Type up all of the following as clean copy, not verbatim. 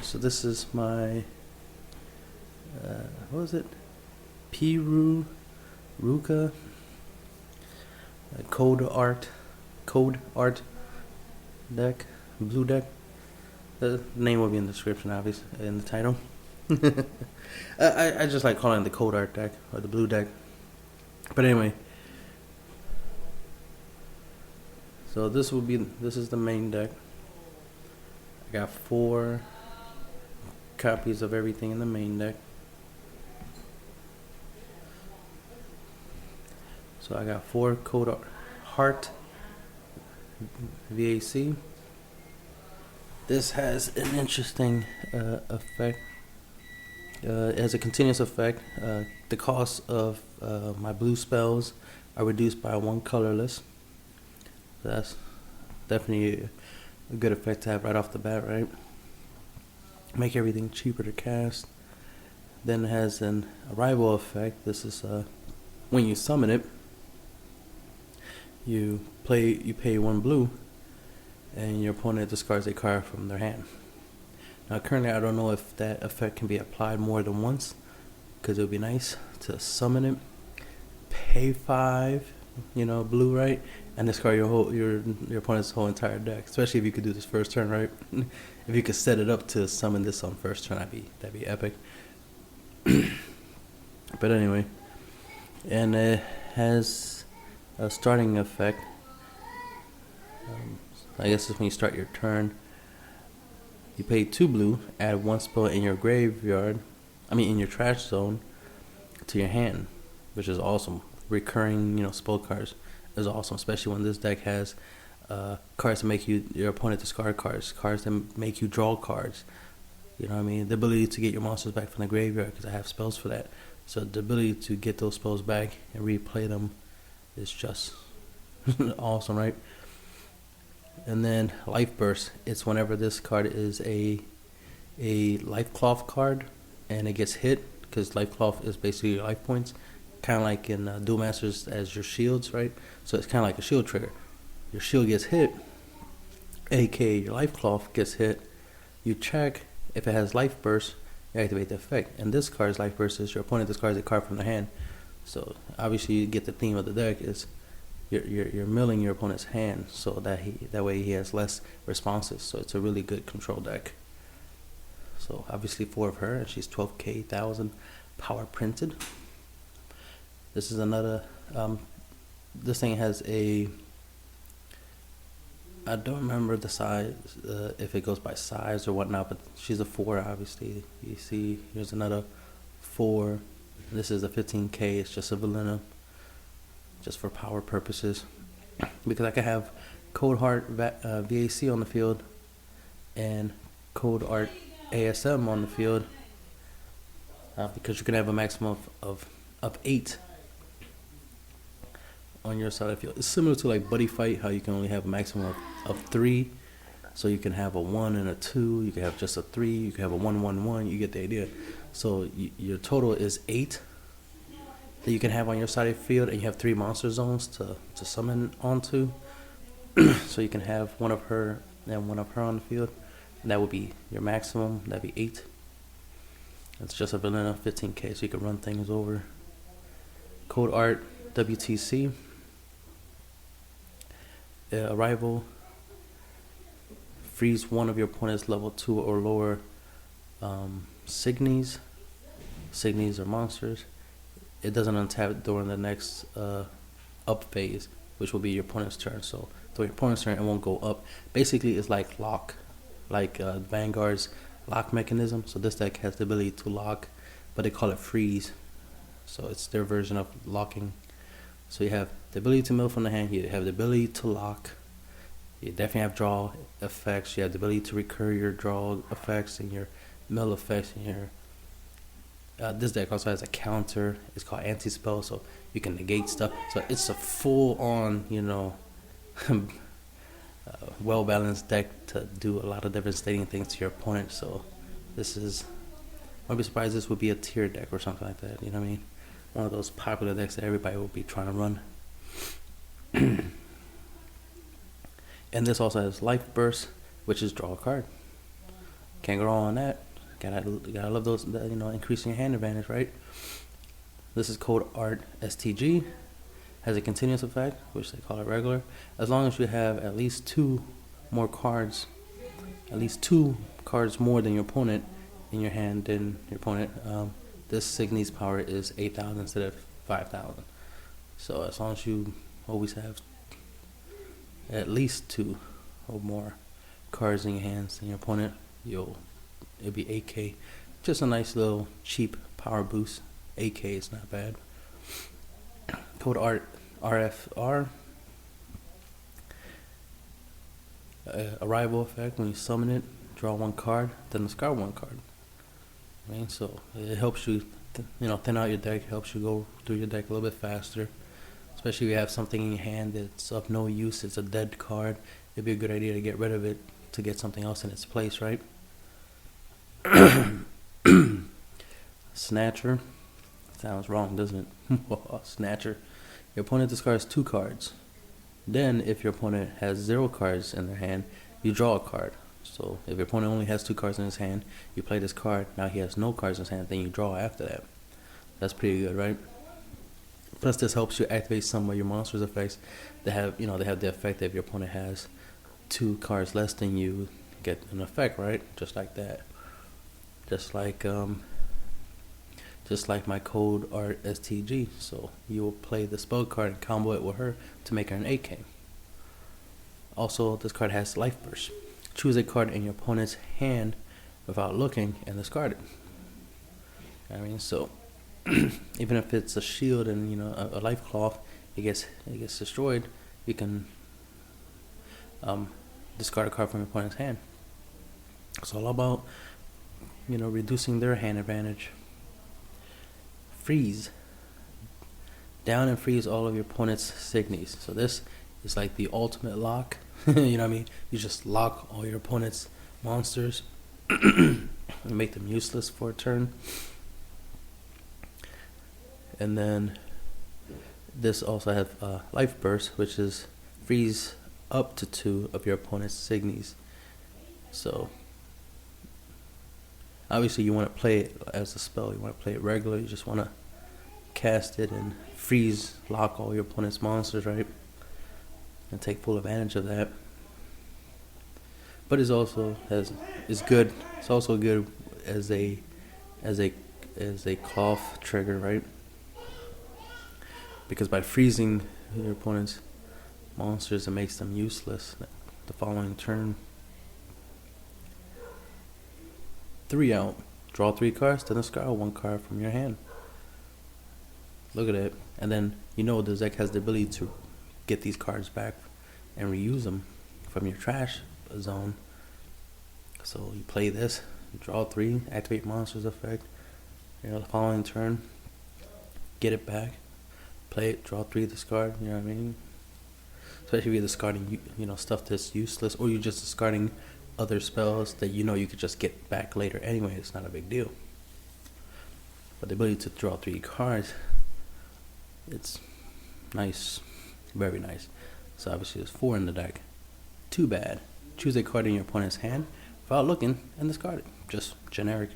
So this is my, what was it? Piruruku code art deck, blue deck. The name will be in the description, obviously, in the title. I just like calling it the code art deck or the blue deck. But anyway, so this is the main deck. I got 4 copies of everything in the main deck. So I got 4 code heart VAC. This has an interesting effect. It has a continuous effect. The cost of my blue spells are reduced by 1 colorless. That's definitely a good effect to have right off the bat, right? Make everything cheaper to cast. Then it has an arrival effect. This is when you summon it, you pay 1 blue, and your opponent discards a card from their hand. Now currently I don't know if that effect can be applied more than once, because it would be nice to summon it, pay 5, blue, right, and discard your opponent's whole entire deck. Especially if you could do this first turn, right? If you could set it up to summon this on first turn, that'd be epic. But anyway, and it has a starting effect. I guess it's when you start your turn. You pay 2 blue, add 1 spell in your in your trash zone to your hand, which is awesome. Recurring, spell cards is awesome, especially when this deck has cards that make your opponent discard cards that make you draw cards. You know what I mean? The ability to get your monsters back from the graveyard, because I have spells for that. So the ability to get those spells back and replay them is just awesome, right? And then Life Burst. It's whenever this card is a Life Cloth card and it gets hit, because Life Cloth is basically your life points, kind of like in Duel Mats as your shields, right? So it's kind of like a shield trigger. Your shield gets hit, aka your Life Cloth gets hit. You check if it has Life Burst, you activate the effect. And this card's Life Burst is your opponent discards a card from their hand. So obviously you get the theme of the deck is you're milling your opponent's hand, so that way he has less responses. So it's a really good control deck. So obviously 4 of her, and she's 12k 1000 power printed. This is another. This thing has a. I don't remember the size, if it goes by size or whatnot, but she's a 4. Obviously, you see, here's another 4. This is a 15k. It's just a vanilla, just for power purposes, because I can have Code Heart VAC on the field and Code Art ASM on the field, because you can have a maximum of 8 on your side of the field. It's similar to like Buddy Fight, how you can only have a maximum of 3. So you can have a 1 and a 2, you can have just a 3, you can have a 1-1-1, you get the idea. So your total is 8 that you can have on your side of the field, and you have 3 monster zones to summon onto. So you can have 1 of her and 1 of her on the field. And that would be your maximum. That'd be 8. It's just a vanilla 15k, so you can run things over. Code Art WTC. Arrival. Freeze 1 of your opponent's level 2 or lower Signies. Signies are monsters. It doesn't untap during the next up phase, which will be your opponent's turn. So during your opponent's turn, it won't go up. Basically, it's like lock, like Vanguard's lock mechanism. So this deck has the ability to lock, but they call it freeze. So it's their version of locking. So you have the ability to mill from the hand. You have the ability to lock. You definitely have draw effects. You have the ability to recur your draw effects and your mill effects and your. This deck also has a counter. It's called anti-spell, so you can negate stuff. So it's a full-on, well-balanced deck to do a lot of devastating things to your opponent. So this is, I'd be surprised this would be a tier deck or something like that. You know what I mean? One of those popular decks that everybody will be trying to run. And this also has Life Burst, which is draw a card. Can't go wrong on that. Gotta love those, increasing your hand advantage, right? This is code Art STG. Has a continuous effect, which they call it regular. As long as you have at least two cards more than your opponent in your hand than your opponent. This Signy's power is 8,000 instead of 5,000. So as long as you always have at least two or more cards in your hands than your opponent, it'll be 8K. Just a nice little cheap power boost. 8K is not bad. Code Art RFR. Arrival effect. When you summon it, draw one card, then discard one card. So it helps you, thin out your deck. Helps you go through your deck a little bit faster. Especially if you have something in your hand that's of no use. It's a dead card. It'd be a good idea to get rid of it to get something else in its place, right? Snatcher. Sounds wrong, doesn't it? Snatcher. Your opponent discards 2 cards. Then, if your opponent has 0 cards in their hand, you draw a card. So, if your opponent only has 2 cards in his hand, you play this card. Now he has no cards in his hand, then you draw after that. That's pretty good, right? Plus, this helps you activate some of your monster's effects. They have the effect that if your opponent has 2 cards less than you, get an effect, right? Just like that. Just like my code Art STG. So you will play the spell card and combo it with her to make her an 8K. Also, this card has Life Burst. Choose a card in your opponent's hand without looking and discard it. So even if it's a shield and a life cloth, it gets destroyed. You can discard a card from your opponent's hand. It's all about reducing their hand advantage. Freeze. Down and freeze all of your opponent's Signies. So this is like the ultimate lock. You know what I mean? You just lock all your opponent's monsters and make them useless for a turn. And then this also has Life Burst, which is freeze up to 2 of your opponent's Signies. So obviously you want to play it as a spell. You want to play it regular. You just want to cast it and freeze lock all your opponent's monsters, right? And take full advantage of that. But it's also good. It's also good as a cloth trigger, right? Because by freezing your opponent's monsters, it makes them useless the following turn. 3 out. Draw 3 cards, then discard 1 card from your hand. Look at it. And then the deck has the ability to get these cards back and reuse them from your trash zone. So you play this, draw 3, activate monsters effect. The following turn, get it back, play it, draw 3, discard. You know what I mean? Especially if you're discarding stuff that's useless, or you're just discarding other spells that you could just get back later anyway. It's not a big deal. But the ability to draw 3 cards, it's nice, very nice. So obviously there's 4 in the deck. Too bad. Choose a card in your opponent's hand without looking and discard it. Just generic.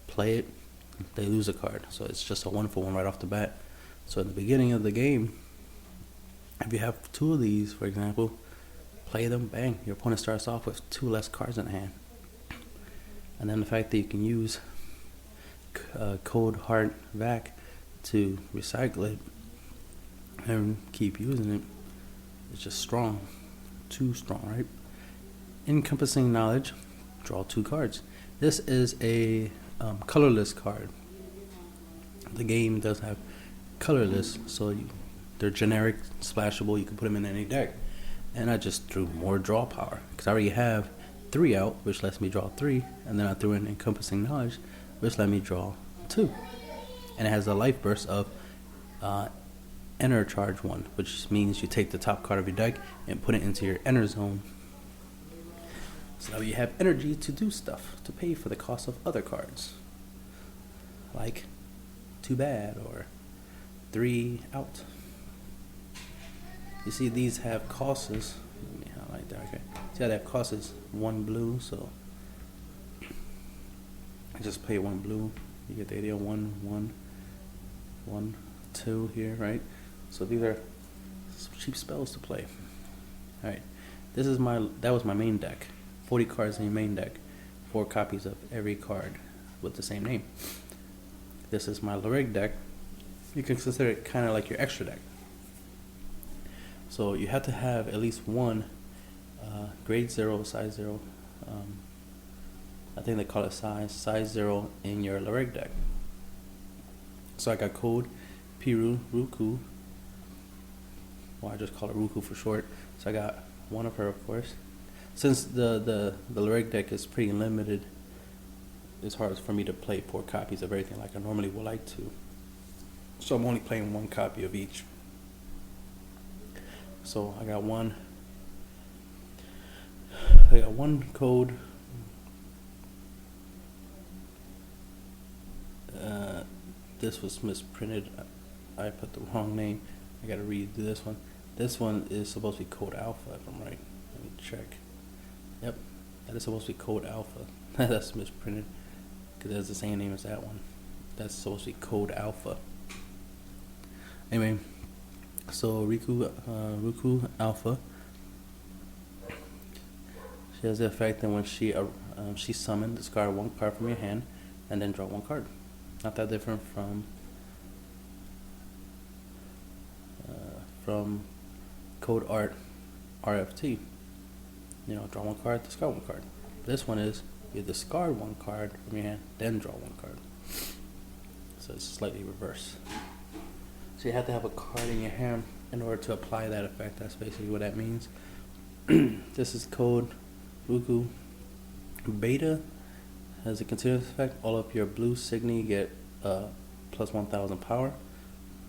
Play it, they lose a card. So it's just a 1-for-1 right off the bat. So in the beginning of the game, if you have 2 of these, for example, play them, bang, your opponent starts off with 2 less cards in hand. And then the fact that you can use Code Heart Vac to recycle it and keep using it is just strong. Too strong, right? Encompassing Knowledge. Draw 2 cards. This is a colorless card. The game does have colorless, so they're generic, splashable. You can put them in any deck. And I just threw more draw power because I already have 3 out, which lets me draw 3, and then I threw in Encompassing Knowledge, which let me draw 2. And it has a Life Burst of Enter Charge 1, which means you take the top card of your deck and put it into your enter zone. So now you have energy to do stuff, to pay for the cost of other cards, like Too Bad or 3 out. You see these have costs. Let me highlight that. Okay. See how that costs 1 blue, so just pay 1 blue. You get the idea. 1, 1, 1, 2 here, right? So these are some cheap spells to play. All right, that was my main deck. 40 cards in your main deck, 4 copies of every card with the same name. This is my Lyric deck. You can consider it kind of like your extra deck. So you have to have at least one grade 0, size 0. I think they call it size 0 in your Lyric deck. So I got code Piruruku. Well, I just call it Ruku for short. So I got one of her, of course. Since the Lyric deck is pretty limited, it's hard for me to play 4 copies of everything like I normally would like to. So I'm only playing 1 copy of each. So I got one code. This was misprinted. I put the wrong name. I gotta redo this one. This one is supposed to be code alpha, if I'm right. Let me check. Yep, that is supposed to be code alpha. That's misprinted because that's the same name as that one. That's supposed to be code alpha. Anyway, so Ruku alpha. She has the effect that when she summoned, discard 1 card from your hand and then draw 1 card. Not that different from code art RFT. You know, draw 1 card, discard 1 card. This one is you discard 1 card from your hand, then draw 1 card. So it's slightly reverse. So you have to have a card in your hand in order to apply that effect. That's basically what that means. This is code Ruku Beta. Has a continuous effect. All of your blue Signy get plus 1,000 power.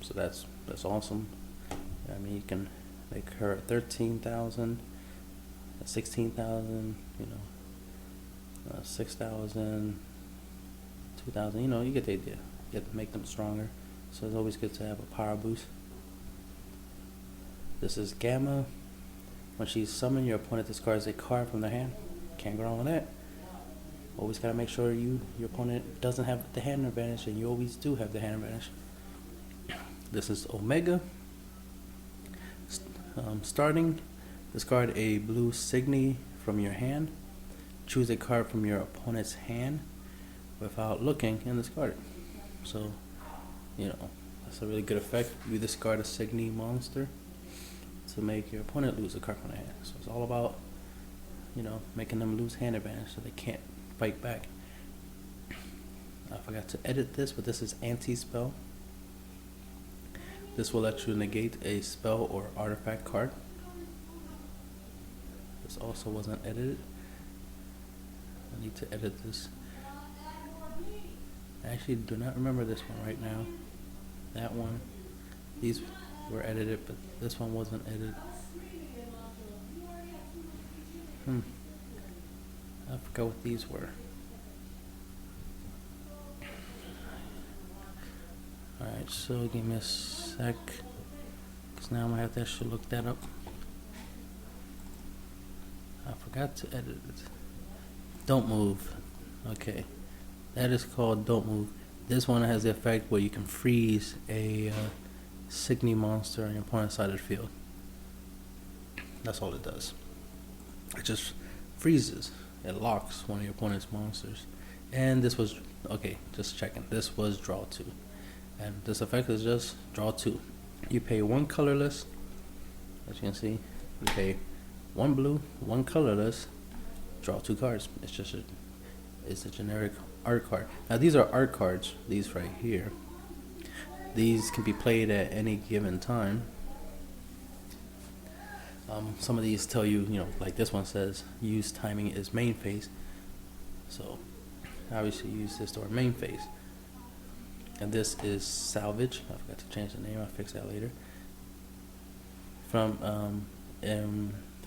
So that's awesome. I mean, you can make her 13,000, 16,000, 6,000, 2,000. You know, you get the idea. You have to make them stronger. So it's always good to have a power boost. This is Gamma. When she's summoned, your opponent discards a card from their hand. Can't go wrong with that. Always gotta make sure your opponent doesn't have the hand advantage, and you always do have the hand advantage. This is Omega. Starting, discard a blue Signy from your hand. Choose a card from your opponent's hand without looking and discard it. So, that's a really good effect. You discard a Signy monster to make your opponent lose a card from their hand. So it's all about, making them lose hand advantage so they can't fight back. I forgot to edit this, but this is anti-spell. This will let you negate a spell or artifact card. This also wasn't edited. I need to edit this. I actually do not remember this one right now. That one. These were edited, but this one wasn't edited. I forgot what these were. Alright, so give me a sec, because now I'm going to have to actually look that up. I forgot to edit it. Don't move. Okay. That is called Don't Move. This one has the effect where you can freeze a Signy monster on your opponent's side of the field. That's all it does. It just freezes. It locks one of your opponent's monsters. And this was, okay, just checking. This was draw 2. And this effect is just draw 2. You pay 1 colorless. As you can see, you pay 1 blue, 1 colorless, draw 2 cards. It's a generic art card. Now these are art cards, these right here. These can be played at any given time. Some of these tell you, like this one says, use timing is main phase. So obviously use this to our main phase. And this is salvage. I forgot to change the name. I'll fix that later. From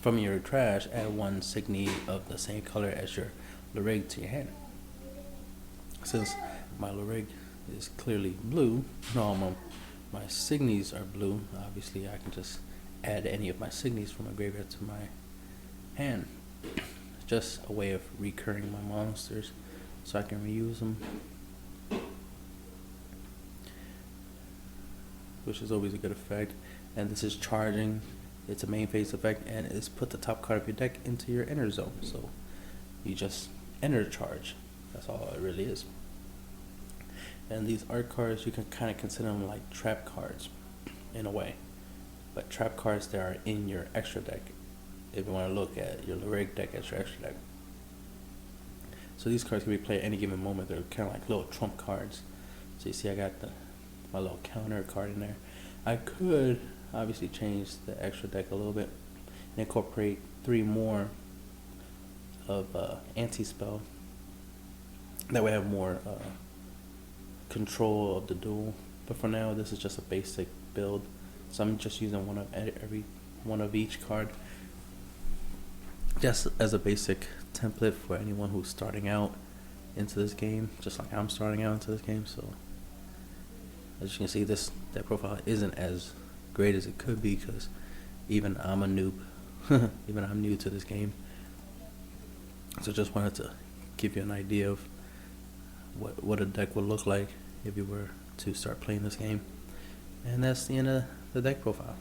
your trash, add 1 Signy of the same color as your Lyric to your hand. Since my Lyric is clearly blue, no, my Signys are blue. Obviously, I can just add any of my Signys from my graveyard to my hand. It's just a way of recurring my monsters so I can reuse them, which is always a good effect. And this is charging. It's a main phase effect, and it's put the top card of your deck into your enter zone. So you just enter charge. That's all it really is. And these art cards, you can kind of consider them like trap cards in a way, but trap cards that are in your extra deck. If you want to look at your rig deck as your extra deck. So these cards can be played at any given moment. They're kind of like little trump cards. So you see I got my little counter card in there. I could obviously change the extra deck a little bit and incorporate 3 more of anti-spell. That way I have more control of the duel. But for now, this is just a basic build. So I'm just using every one of each card, just as a basic template for anyone who's starting out into this game, just like I'm starting out into this game. So as you can see, that profile isn't as great as it could be, because even I'm a noob. Even I'm new to this game. So just wanted to give you an idea of what a deck would look like if you were to start playing this game. And that's the end of the deck profile.